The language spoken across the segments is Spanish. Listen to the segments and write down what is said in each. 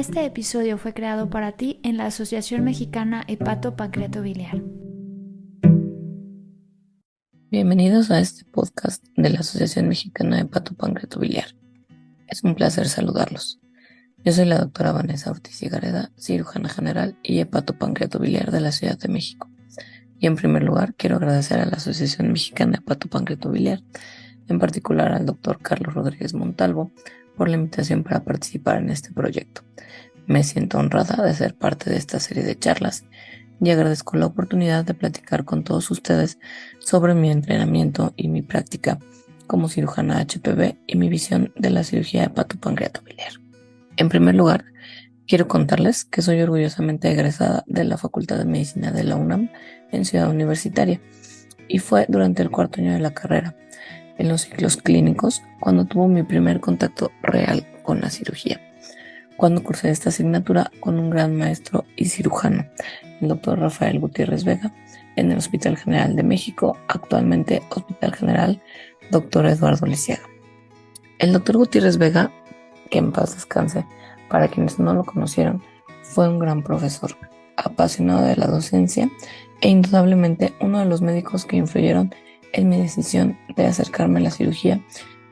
Este episodio fue creado para ti en la Asociación Mexicana Hepato-Pancreato-Biliar. Bienvenidos a este podcast de la Asociación Mexicana de Hepato-Pancreato-Biliar. Es un placer saludarlos. Yo soy la doctora Vanessa Ortiz y Gareda, cirujana general y hepato-pancreato-biliar de la Ciudad de México. Y en primer lugar, quiero agradecer a la Asociación Mexicana de Hepato-Pancreato-Biliar, en particular al doctor Carlos Rodríguez Montalvo, por la invitación para participar en este proyecto. Me siento honrada de ser parte de esta serie de charlas y agradezco la oportunidad de platicar con todos ustedes sobre mi entrenamiento y mi práctica como cirujana HPB y mi visión de la cirugía hepato-pancreato-biliar. En primer lugar, quiero contarles que soy orgullosamente egresada de la Facultad de Medicina de la UNAM en Ciudad Universitaria y fue durante el cuarto año de la carrera, en los ciclos clínicos, cuando tuve mi primer contacto real con la cirugía, cuando cursé esta asignatura con un gran maestro y cirujano, el doctor Rafael Gutiérrez Vega, en el Hospital General de México, actualmente Hospital General Dr. Eduardo Lisiaga. El doctor Gutiérrez Vega, que en paz descanse, para quienes no lo conocieron, fue un gran profesor, apasionado de la docencia e indudablemente uno de los médicos que influyeron en mi decisión de acercarme a la cirugía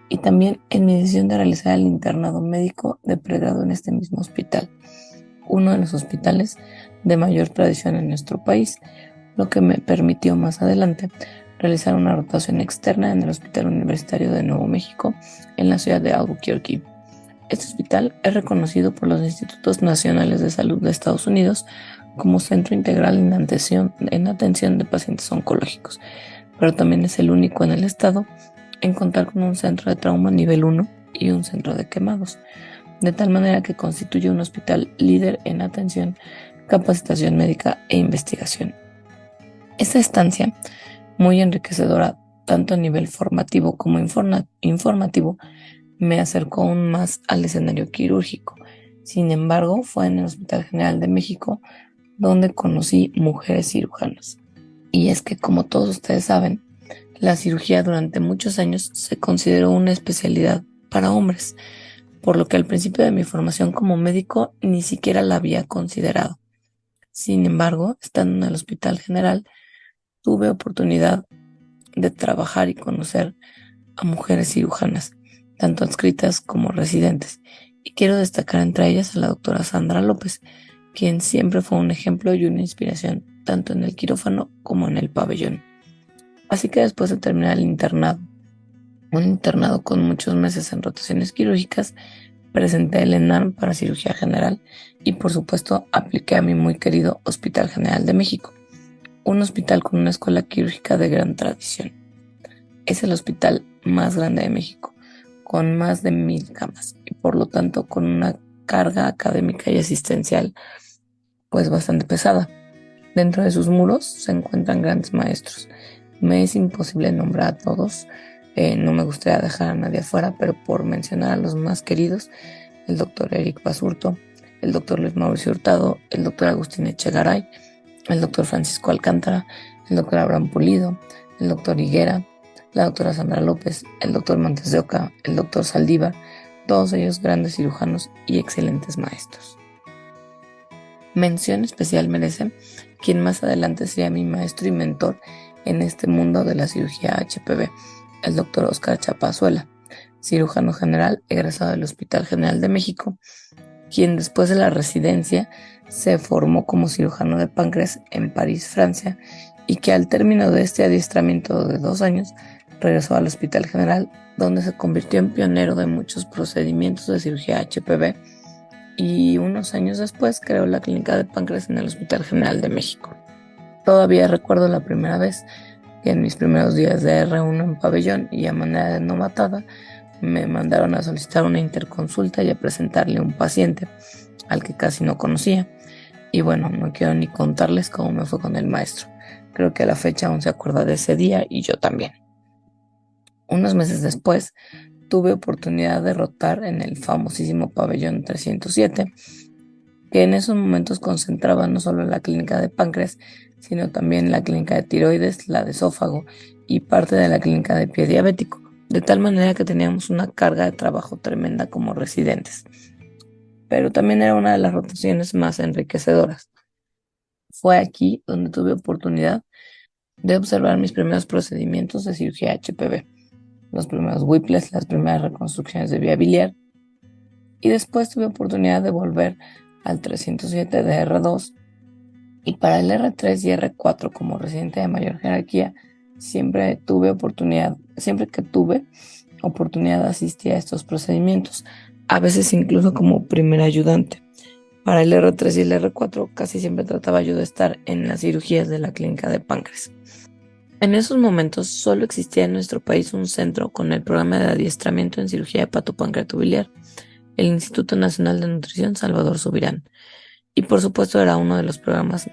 y también en mi decisión de realizar el internado médico de pregrado en este mismo hospital, uno de los hospitales de mayor tradición en nuestro país, lo que me permitió más adelante realizar una rotación externa en el Hospital Universitario de Nuevo México en la ciudad de Albuquerque. Este hospital es reconocido por los Institutos Nacionales de Salud de Estados Unidos como centro integral en atención de pacientes oncológicos, pero también es el único en el estado en contar con un centro de trauma nivel 1 y un centro de quemados, de tal manera que constituye un hospital líder en atención, capacitación médica e investigación. Esta estancia, muy enriquecedora tanto a nivel formativo como informativo, me acercó aún más al escenario quirúrgico. Sin embargo, fue en el Hospital General de México donde conocí mujeres cirujanas. Y es que, como todos ustedes saben, la cirugía durante muchos años se consideró una especialidad para hombres, por lo que al principio de mi formación como médico ni siquiera la había considerado. Sin embargo, estando en el Hospital General, tuve oportunidad de trabajar y conocer a mujeres cirujanas, tanto adscritas como residentes, y quiero destacar entre ellas a la doctora Sandra López, quien siempre fue un ejemplo y una inspiración, tanto en el quirófano como en el pabellón. Así que después de terminar el internado, un internado con muchos meses en rotaciones quirúrgicas, presenté el ENARM para cirugía general y por supuesto apliqué a mi muy querido Hospital General de México, un hospital con una escuela quirúrgica de gran tradición. Es el hospital más grande de México, con más de 1,000 camas y por lo tanto con una carga académica y asistencial pues bastante pesada. Dentro de sus muros se encuentran grandes maestros. Me es imposible nombrar a todos, no me gustaría dejar a nadie afuera, pero por mencionar a los más queridos, el doctor Eric Basurto, el doctor Luis Mauricio Hurtado, el doctor Agustín Echegaray, el doctor Francisco Alcántara, el doctor Abraham Pulido, el doctor Higuera, la doctora Sandra López, el doctor Montes de Oca, el doctor Saldívar, todos ellos grandes cirujanos y excelentes maestros. Mención especial merece quien más adelante sería mi maestro y mentor en este mundo de la cirugía HPV, el doctor Oscar Chapazuela, cirujano general egresado del Hospital General de México, quien después de la residencia se formó como cirujano de páncreas en París, Francia, y que al término de este adiestramiento de 2 años regresó al Hospital General, donde se convirtió en pionero de muchos procedimientos de cirugía HPV y unos años después creó la clínica de páncreas en el Hospital General de México. Todavía recuerdo la primera vez que en mis primeros días de R1 en pabellón y a manera de novatada me mandaron a solicitar una interconsulta y a presentarle un paciente al que casi no conocía. Y bueno, no quiero ni contarles cómo me fue con el maestro. Creo que a la fecha aún se acuerda de ese día y yo también. Unos meses después tuve oportunidad de rotar en el famosísimo pabellón 307, que en esos momentos concentraba no solo la clínica de páncreas, sino también la clínica de tiroides, la de esófago y parte de la clínica de pie diabético, de tal manera que teníamos una carga de trabajo tremenda como residentes. pero también era una de las rotaciones más enriquecedoras. Fue aquí donde tuve oportunidad de observar mis primeros procedimientos de cirugía HPV, los primeros Whipples, las primeras reconstrucciones de vía biliar, y después tuve oportunidad de volver al 307 de R2, y para el R3 y R4 como residente de mayor jerarquía, siempre que tuve oportunidad asistí a estos procedimientos, a veces incluso como primer ayudante. Para el R3 y el R4 casi siempre trataba yo de estar en las cirugías de la clínica de páncreas. En esos momentos solo existía en nuestro país un centro con el programa de adiestramiento en cirugía hepatopancreatobiliar, el Instituto Nacional de Nutrición Salvador Subirán, y por supuesto era uno de los programas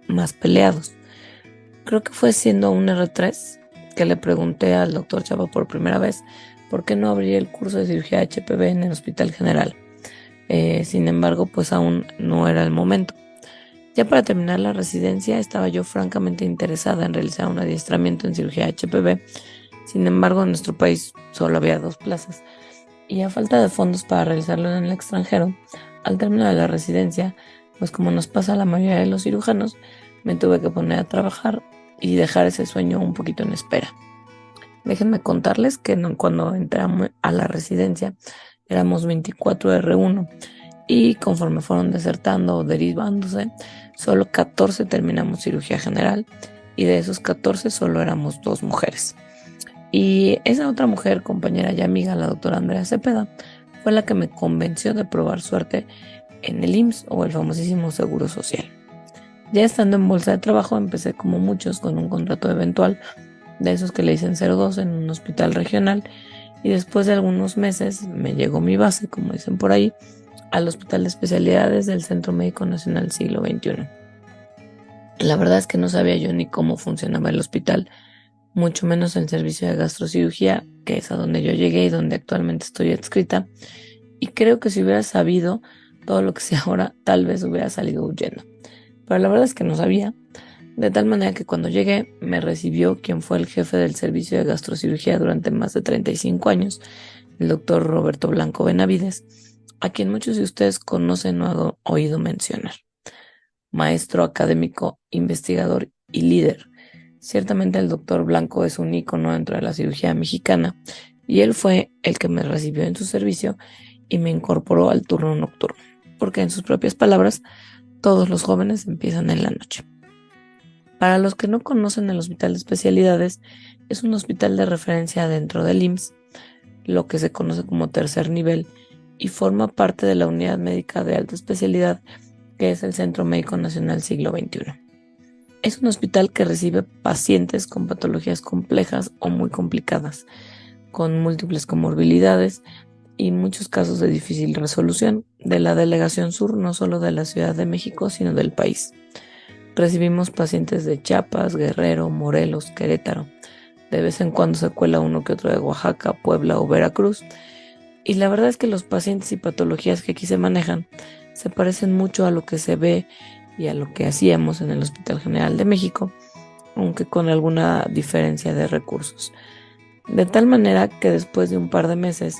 más peleados. Creo que fue siendo un R3 que le pregunté al doctor Chapa por primera vez por qué no abría el curso de cirugía HPV en el Hospital General. Sin embargo, pues aún no era el momento. Ya para terminar la residencia estaba yo francamente interesada en realizar un adiestramiento en cirugía HPV. Sin embargo, en nuestro país solo había 2 plazas y a falta de fondos para realizarlo en el extranjero, al término de la residencia, pues como nos pasa a la mayoría de los cirujanos, me tuve que poner a trabajar y dejar ese sueño un poquito en espera. Déjenme contarles que cuando entramos a la residencia éramos 24 R1 y conforme fueron desertando o derivándose, solo 14 terminamos cirugía general y de esos 14 solo éramos 2 mujeres. Y esa otra mujer, compañera y amiga, la doctora Andrea Cepeda, fue la que me convenció de probar suerte en el IMSS o el famosísimo Seguro Social. Ya estando en bolsa de trabajo empecé como muchos con un contrato eventual, de esos que le dicen 02 en un hospital regional, y después de algunos meses me llegó mi base, como dicen por ahí, al Hospital de Especialidades del Centro Médico Nacional Siglo XXI. La verdad es que no sabía yo ni cómo funcionaba el hospital, mucho menos el servicio de gastrocirugía, que es a donde yo llegué y donde actualmente estoy adscrita, y creo que si hubiera sabido todo lo que sé ahora, tal vez hubiera salido huyendo. Pero la verdad es que no sabía, de tal manera que cuando llegué me recibió quien fue el jefe del servicio de gastrocirugía durante más de 35 años, el doctor Roberto Blanco Benavides, a quien muchos de ustedes conocen o han oído mencionar. Maestro académico, investigador y líder. Ciertamente el doctor Blanco es un ícono dentro de la cirugía mexicana y él fue el que me recibió en su servicio y me incorporó al turno nocturno, porque en sus propias palabras, todos los jóvenes empiezan en la noche. Para los que no conocen el Hospital de Especialidades, es un hospital de referencia dentro del IMSS, lo que se conoce como tercer nivel, y forma parte de la unidad médica de alta especialidad, que es el Centro Médico Nacional Siglo XXI. Es un hospital que recibe pacientes con patologías complejas o muy complicadas, con múltiples comorbilidades y muchos casos de difícil resolución de la delegación sur, no solo de la Ciudad de México, sino del país. Recibimos pacientes de Chiapas, Guerrero, Morelos, Querétaro. De vez en cuando se cuela uno que otro de Oaxaca, Puebla o Veracruz. Y la verdad es que los pacientes y patologías que aquí se manejan se parecen mucho a lo que se ve y a lo que hacíamos en el Hospital General de México, aunque con alguna diferencia de recursos. De tal manera que después de un par de meses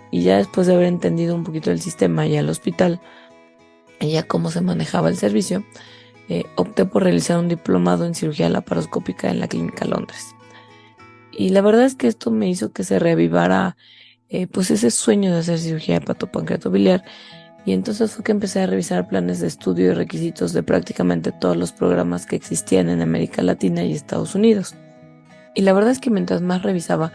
y ya después de haber entendido un poquito el sistema y al hospital y ya cómo se manejaba el servicio, opté por realizar un diplomado en cirugía laparoscópica en la Clínica Londres. Y la verdad es que esto me hizo que se reavivara pues ese sueño de hacer cirugía hepatopancreatobiliar. Y entonces fue que empecé a revisar planes de estudio y requisitos de prácticamente todos los programas que existían en América Latina y Estados Unidos. Y la verdad es que mientras más revisaba,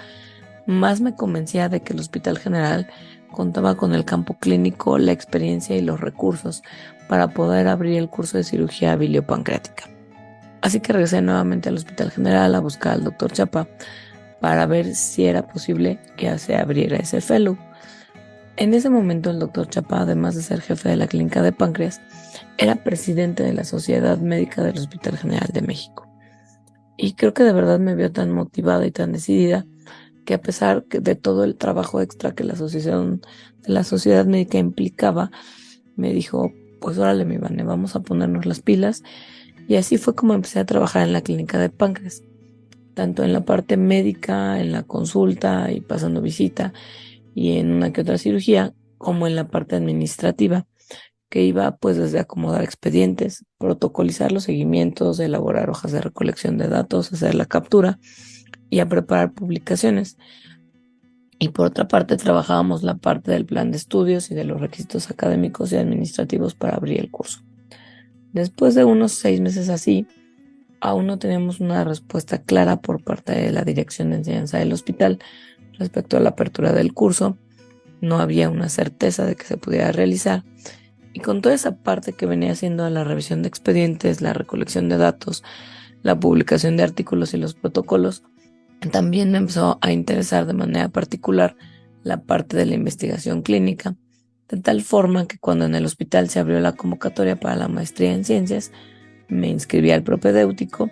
más me convencía de que el Hospital General contaba con el campo clínico, la experiencia y los recursos para poder abrir el curso de cirugía biliopancreática. Así que regresé nuevamente al Hospital General a buscar al doctor Chapa para ver si era posible que se abriera ese fellow. En ese momento el doctor Chapa, además de ser jefe de la clínica de páncreas, era presidente de la Sociedad Médica del Hospital General de México. Y creo que de verdad me vio tan motivada y tan decidida que a pesar de todo el trabajo extra que la Sociedad Médica implicaba, me dijo, pues órale mi Vane, vamos a ponernos las pilas. Y así fue como empecé a trabajar en la clínica de páncreas, tanto en la parte médica, en la consulta y pasando visita y en una que otra cirugía, como en la parte administrativa, que iba pues desde acomodar expedientes, protocolizar los seguimientos, elaborar hojas de recolección de datos, hacer la captura y a preparar publicaciones. Y por otra parte, trabajábamos la parte del plan de estudios y de los requisitos académicos y administrativos para abrir el curso. Después de unos 6 meses así, aún no teníamos una respuesta clara por parte de la dirección de enseñanza del hospital respecto a la apertura del curso. No había una certeza de que se pudiera realizar. Y con toda esa parte que venía haciendo la revisión de expedientes, la recolección de datos, la publicación de artículos y los protocolos, también me empezó a interesar de manera particular la parte de la investigación clínica, de tal forma que cuando en el hospital se abrió la convocatoria para la maestría en ciencias, me inscribí al propedéutico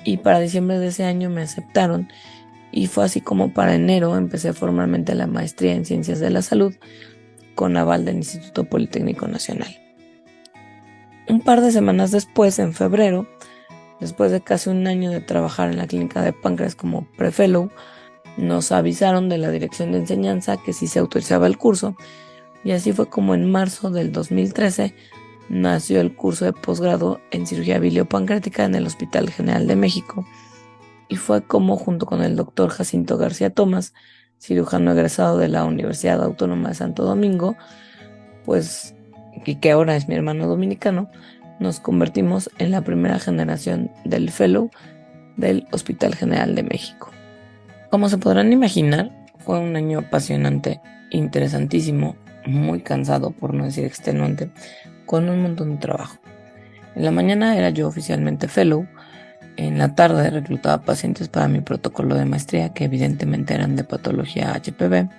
y para diciembre de ese año me aceptaron y fue así como para enero empecé formalmente la maestría en ciencias de la salud con aval del Instituto Politécnico Nacional. Un par de semanas después, en febrero, después de casi un año de trabajar en la clínica de páncreas como prefellow, nos avisaron de la dirección de enseñanza que sí se autorizaba el curso y así fue como en marzo del 2013 nació el curso de posgrado en cirugía biliopancreática en el Hospital General de México y fue como junto con el doctor Jacinto García Tomás, cirujano egresado de la Universidad Autónoma de Santo Domingo, pues y que ahora es mi hermano dominicano, nos convertimos en la primera generación del fellow del Hospital General de México. Como se podrán imaginar, fue un año apasionante, interesantísimo, muy cansado, por no decir extenuante, con un montón de trabajo. En la mañana era yo oficialmente fellow, en la tarde reclutaba pacientes para mi protocolo de maestría, que evidentemente eran de patología HPV,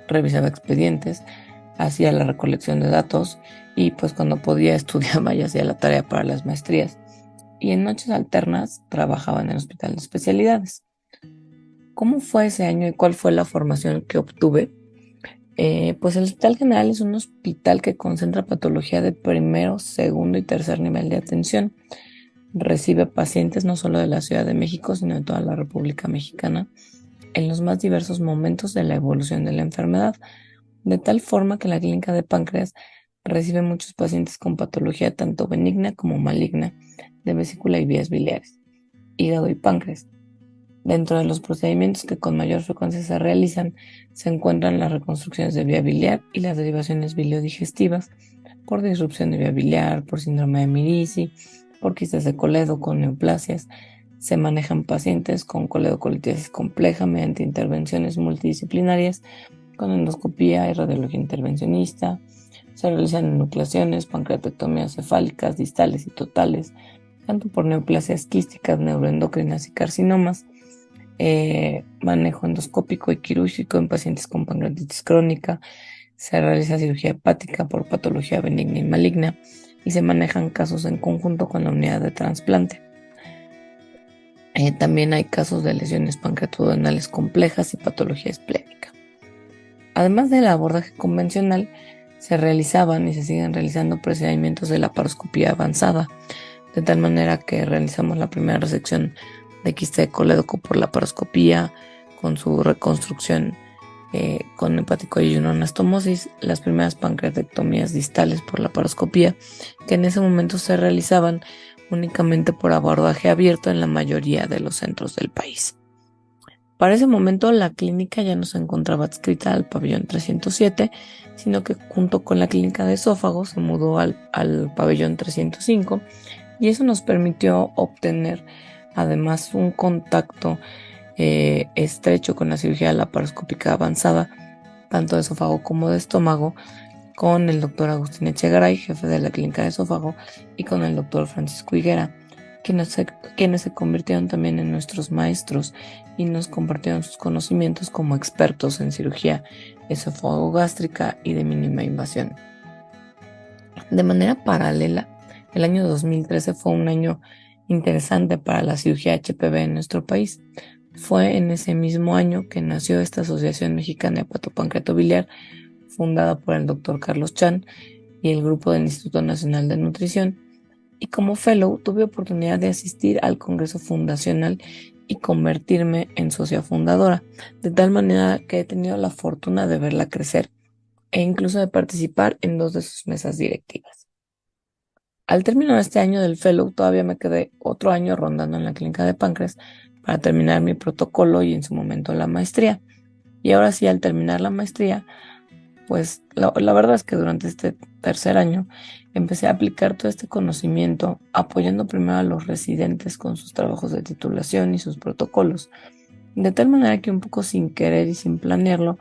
revisaba expedientes, hacía la recolección de datos y pues cuando podía estudiaba y hacía la tarea para las maestrías. Y en noches alternas trabajaba en el hospital de especialidades. ¿Cómo fue ese año y cuál fue la formación que obtuve? Pues el Hospital General es un hospital que concentra patología de primero, segundo y tercer nivel de atención. Recibe pacientes no solo de la Ciudad de México, sino de toda la República Mexicana, en los más diversos momentos de la evolución de la enfermedad, de tal forma que la clínica de páncreas recibe muchos pacientes con patología tanto benigna como maligna de vesícula y vías biliares, hígado y páncreas. Dentro de los procedimientos que con mayor frecuencia se realizan se encuentran las reconstrucciones de vía biliar y las derivaciones biliodigestivas por disrupción de vía biliar, por síndrome de Mirici, por quistes de Coledo con neoplasias. Se manejan pacientes con coledocolitis compleja mediante intervenciones multidisciplinarias con endoscopía y radiología intervencionista. Se realizan enucleaciones, pancreatectomías cefálicas, distales y totales, tanto por neoplasias quísticas, neuroendocrinas y carcinomas. Manejo endoscópico y quirúrgico en pacientes con pancreatitis crónica. Se realiza cirugía hepática por patología benigna y maligna y se manejan casos en conjunto con la unidad de trasplante. También hay casos de lesiones pancreatodenales complejas y patología esplénica. Además del abordaje convencional, se realizaban y se siguen realizando procedimientos de laparoscopía avanzada, de tal manera que realizamos la primera resección de quiste de colédoco por laparoscopía, con su reconstrucción con hepático y una anastomosis, las primeras pancreatectomías distales por laparoscopía, que en ese momento se realizaban únicamente por abordaje abierto en la mayoría de los centros del país. Para ese momento la clínica ya no se encontraba adscrita al pabellón 307, sino que junto con la clínica de esófago se mudó al pabellón 305 y eso nos permitió obtener además un contacto estrecho con la cirugía laparoscópica avanzada, tanto de esófago como de estómago, con el doctor Agustín Echegaray, jefe de la clínica de esófago, y con el doctor Francisco Higuera, quienes se convirtieron también en nuestros maestros y nos compartieron sus conocimientos como expertos en cirugía esófago-gástrica y de mínima invasión. De manera paralela, el año 2013 fue un año interesante para la cirugía HPV en nuestro país. Fue en ese mismo año que nació esta Asociación Mexicana de Hepatopancreatobiliar, fundada por el doctor Carlos Chan y el grupo del Instituto Nacional de Nutrición. Y como fellow tuve oportunidad de asistir al Congreso Fundacional y convertirme en socia fundadora, de tal manera que he tenido la fortuna de verla crecer e incluso de participar en 2 de sus mesas directivas. Al término de este año del fellow, todavía me quedé otro año rondando en la clínica de páncreas para terminar mi protocolo y en su momento la maestría. Y ahora sí, al terminar la maestría, pues la verdad es que durante este tercer año empecé a aplicar todo este conocimiento, apoyando primero a los residentes con sus trabajos de titulación y sus protocolos, de tal manera que un poco sin querer y sin planearlo,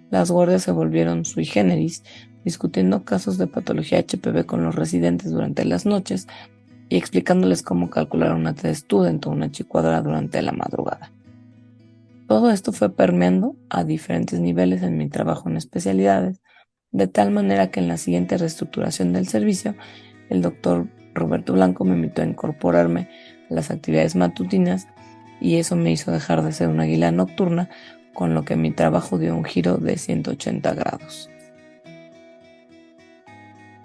las guardias se volvieron sui generis, discutiendo casos de patología HPV con los residentes durante las noches y explicándoles cómo calcular una T-student o una Chi-cuadrada durante la madrugada. Todo esto fue permeando a diferentes niveles en mi trabajo en especialidades, de tal manera que en la siguiente reestructuración del servicio, el doctor Roberto Blanco me invitó a incorporarme a las actividades matutinas y eso me hizo dejar de ser una águila nocturna, con lo que mi trabajo dio un giro de 180 grados.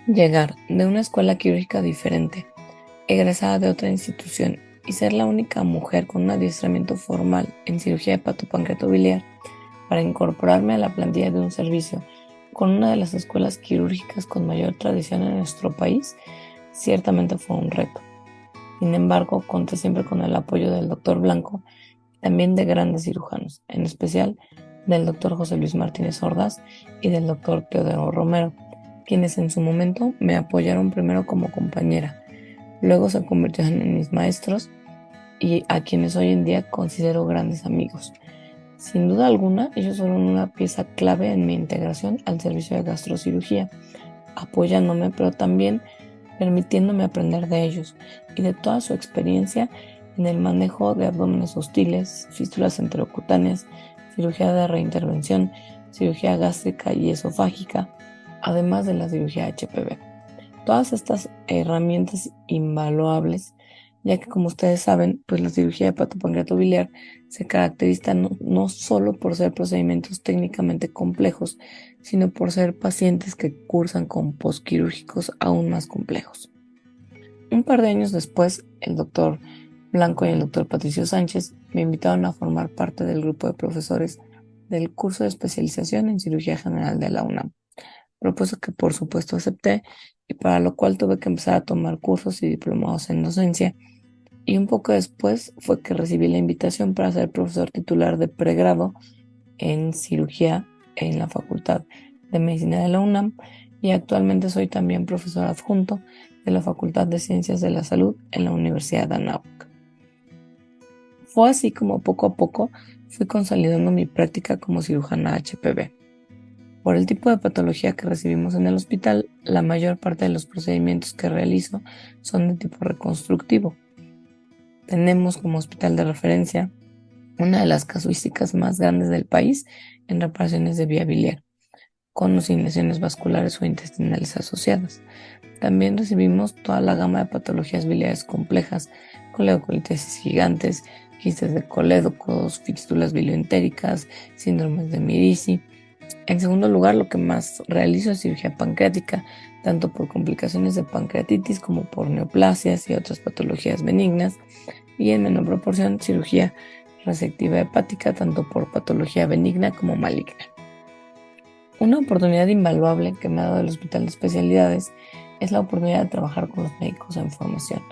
Llegar de una escuela quirúrgica diferente, egresada de otra institución, y ser la única mujer con un adiestramiento formal en cirugía hepatopancreatobiliar para incorporarme a la plantilla de un servicio con una de las escuelas quirúrgicas con mayor tradición en nuestro país, ciertamente fue un reto. Sin embargo, conté siempre con el apoyo del doctor Blanco y también de grandes cirujanos, en especial del doctor José Luis Martínez Ordaz y del doctor Teodoro Romero, quienes en su momento me apoyaron primero como compañera, luego se convirtieron en mis maestros y a quienes hoy en día considero grandes amigos. Sin duda alguna, ellos fueron una pieza clave en mi integración al servicio de gastrocirugía, apoyándome, pero también permitiéndome aprender de ellos y de toda su experiencia en el manejo de abdómenes hostiles, fístulas enterocutáneas, cirugía de reintervención, cirugía gástrica y esofágica, además de la cirugía HPV. Todas estas herramientas invaluables, ya que como ustedes saben, pues la cirugía hepatopancreatobiliar se caracteriza no solo por ser procedimientos técnicamente complejos, sino por ser pacientes que cursan con postquirúrgicos aún más complejos. Un par de años después, el doctor Blanco y el doctor Patricio Sánchez me invitaron a formar parte del grupo de profesores del curso de especialización en cirugía general de la UNAM, propuesto que por supuesto acepté y para lo cual tuve que empezar a tomar cursos y diplomados en docencia. Y un poco después fue que recibí la invitación para ser profesor titular de pregrado en cirugía en la Facultad de Medicina de la UNAM y actualmente soy también profesor adjunto de la Facultad de Ciencias de la Salud en la Universidad de Anáhuac. Fue así como poco a poco fui consolidando mi práctica como cirujana HPV. Por el tipo de patología que recibimos en el hospital, la mayor parte de los procedimientos que realizo son de tipo reconstructivo. Tenemos como hospital de referencia una de las casuísticas más grandes del país en reparaciones de vía biliar, con o sin lesiones vasculares o intestinales asociadas. También recibimos toda la gama de patologías biliares complejas, coledocolitesis gigantes, quistes de colédocos, fístulas bilioentéricas, síndromes de Mirici. En segundo lugar, lo que más realizo es cirugía pancreática, tanto por complicaciones de pancreatitis como por neoplasias y otras patologías benignas, y en menor proporción cirugía resectiva hepática, tanto por patología benigna como maligna. Una oportunidad invaluable que me ha dado el Hospital de Especialidades es la oportunidad de trabajar con los médicos en formación,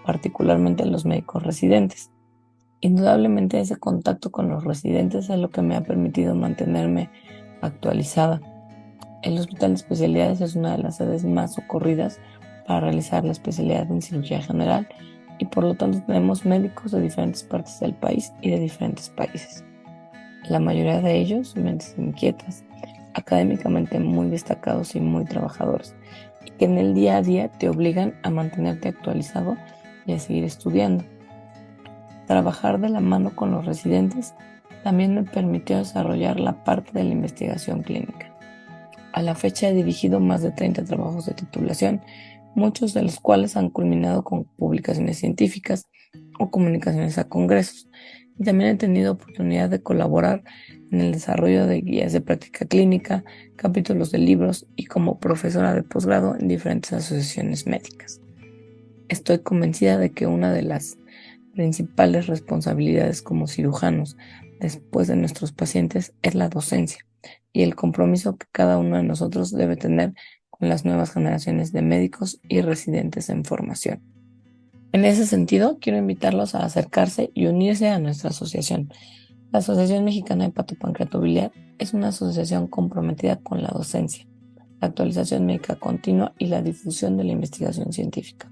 particularmente los médicos residentes. Indudablemente ese contacto con los residentes es lo que me ha permitido mantenerme actualizada. El Hospital de Especialidades es una de las sedes más socorridas para realizar la especialidad en cirugía general y por lo tanto tenemos médicos de diferentes partes del país y de diferentes países. La mayoría de ellos mentes inquietas, académicamente muy destacados y muy trabajadores, y que en el día a día te obligan a mantenerte actualizado y a seguir estudiando. Trabajar de la mano con los residentes también me permitió desarrollar la parte de la investigación clínica. A la fecha he dirigido más de 30 trabajos de titulación, muchos de los cuales han culminado con publicaciones científicas o comunicaciones a congresos. Y también he tenido oportunidad de colaborar en el desarrollo de guías de práctica clínica, capítulos de libros y como profesora de posgrado en diferentes asociaciones médicas. Estoy convencida de que una de las principales responsabilidades como cirujanos después de nuestros pacientes es la docencia y el compromiso que cada uno de nosotros debe tener con las nuevas generaciones de médicos y residentes en formación. En ese sentido, quiero invitarlos a acercarse y unirse a nuestra asociación. La Asociación Mexicana de Hepatopancreatobiliar es una asociación comprometida con la docencia, la actualización médica continua y la difusión de la investigación científica,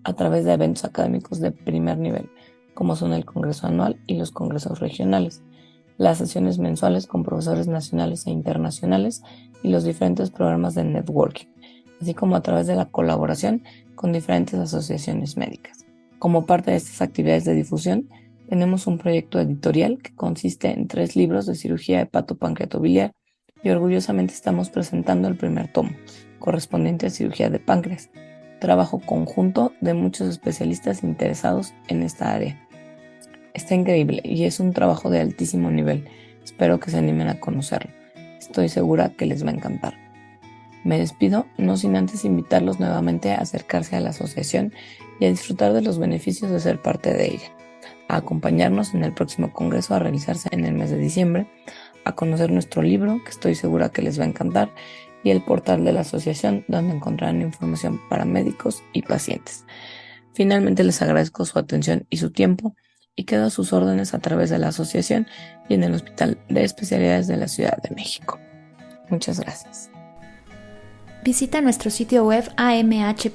a través de eventos académicos de primer nivel, como son el Congreso Anual y los Congresos Regionales, las sesiones mensuales con profesores nacionales e internacionales y los diferentes programas de networking, así como a través de la colaboración con diferentes asociaciones médicas. Como parte de estas actividades de difusión, tenemos un proyecto editorial que consiste en 3 libros de cirugía hepatopancreatobiliar y orgullosamente estamos presentando el primer tomo, correspondiente a cirugía de páncreas, trabajo conjunto de muchos especialistas interesados en esta área. Está increíble y es un trabajo de altísimo nivel. Espero que se animen a conocerlo. Estoy segura que les va a encantar. Me despido, no sin antes invitarlos nuevamente a acercarse a la asociación y a disfrutar de los beneficios de ser parte de ella, a acompañarnos en el próximo congreso a realizarse en el mes de diciembre, a conocer nuestro libro, que estoy segura que les va a encantar, y el portal de la asociación, donde encontrarán información para médicos y pacientes. Finalmente les agradezco su atención y su tiempo, y quedo a sus órdenes a través de la asociación y en el Hospital de Especialidades de la Ciudad de México. Muchas gracias. Visita nuestro sitio web amhpb.org.mx.